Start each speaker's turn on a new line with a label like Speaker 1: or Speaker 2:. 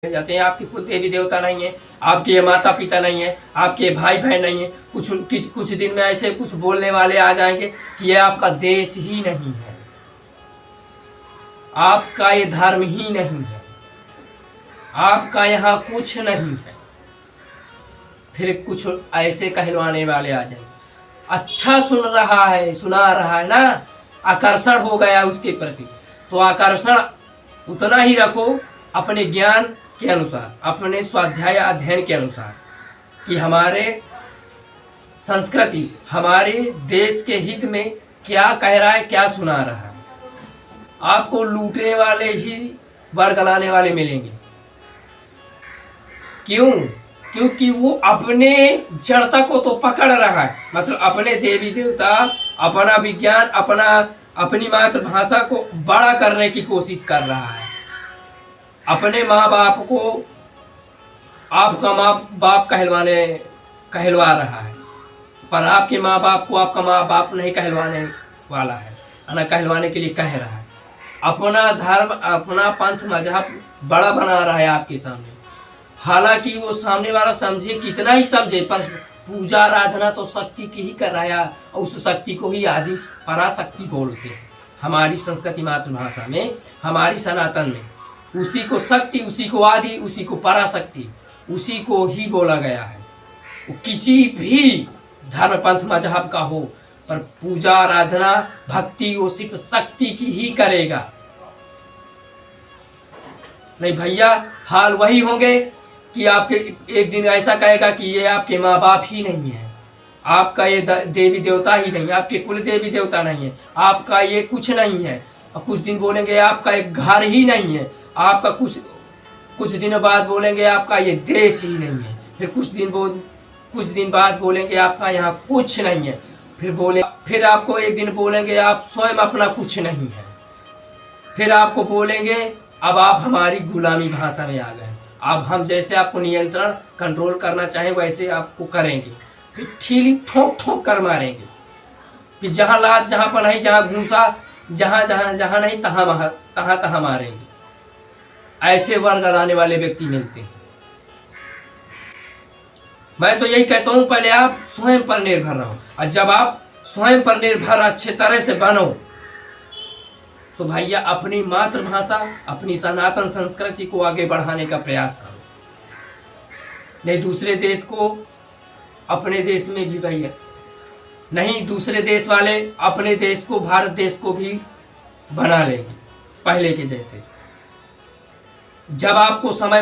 Speaker 1: जाते हैं। आपके कुल देवी देवता नहीं है, आपके माता पिता नहीं है, आपके भाई बहन नहीं है। कुछ दिन में ऐसे कुछ बोलने वाले आ जाएंगे कि ये आपका देश ही नहीं है, आपका ये धर्म ही नहीं है, आपका यहाँ कुछ नहीं है। फिर कुछ ऐसे कहलवाने वाले आ जाएंगे। अच्छा सुना रहा है ना, आकर्षण हो गया उसके प्रति, तो आकर्षण उतना ही रखो अपने ज्ञान के अनुसार, अपने स्वाध्याय अध्ययन के अनुसार, कि हमारे संस्कृति हमारे देश के हित में क्या कह रहा है, क्या सुना रहा है। आपको लूटने वाले ही बरगलाने वाले मिलेंगे। क्यों? क्योंकि वो अपने जड़ता को तो पकड़ रहा है, मतलब अपने देवी देवता, अपना विज्ञान, अपनी मातृभाषा को बड़ा करने की कोशिश कर रहा है। अपने माँ बाप को आपका माँ बाप कहलवा रहा है, पर आपके माँ बाप को आपका माँ बाप नहीं कहलवाने वाला है, ना कहलवाने के लिए कह रहा है। अपना धर्म, अपना पंथ मजहब बड़ा बना रहा है आपके सामने। हालांकि वो सामने वाला समझे, कितना ही समझे, पर पूजा आराधना तो शक्ति की ही कर रहा है, और उस शक्ति को ही आदि पराशक्ति बोलते हैं। हमारी संस्कृति मातृभाषा में, हमारी सनातन में उसी को शक्ति, उसी को आदि, उसी को पराशक्ति, उसी को ही बोला गया है। वो किसी भी धर्म पंथ मजहब का हो, पर पूजा आराधना भक्ति वो सिर्फ शक्ति की ही करेगा। नहीं भैया, हाल वही होंगे कि आपके एक दिन ऐसा कहेगा कि ये आपके माँ बाप ही नहीं है, आपका ये देवी देवता ही नहीं है, आपके कुल देवी देवता नहीं है, आपका ये कुछ नहीं है। और कुछ दिन बोलेंगे आपका एक घर ही नहीं है, आपका कुछ दिनों बाद बोलेंगे आपका ये देश ही नहीं है। फिर कुछ दिन बाद बोलेंगे आपका यहाँ कुछ नहीं है। फिर आपको एक दिन बोलेंगे आप स्वयं अपना कुछ नहीं है। फिर आपको बोलेंगे अब आप हमारी गुलामी भाषा में आ गए, अब हम जैसे आपको नियंत्रण कंट्रोल करना चाहें वैसे आपको करेंगे। फिर ठीली ठोक ठोक कर मारेंगे। फिर जहाँ लात, जहाँ पनाही, जहाँ घूसा, जहाँ नहीं तहाँ मारेंगे। ऐसे वर्ग लाने वाले व्यक्ति मिलते हैं। मैं तो यही कहता हूँ, पहले आप स्वयं पर निर्भर रहो, और जब आप स्वयं पर निर्भर अच्छे तरह से बनो, तो भैया अपनी मातृभाषा, अपनी सनातन संस्कृति को आगे बढ़ाने का प्रयास करो। नहीं दूसरे देश को अपने देश में भी, भैया नहीं दूसरे देश वाले अपने देश को, भारत देश को भी बना लेंगे पहले के जैसे। जब आपको समय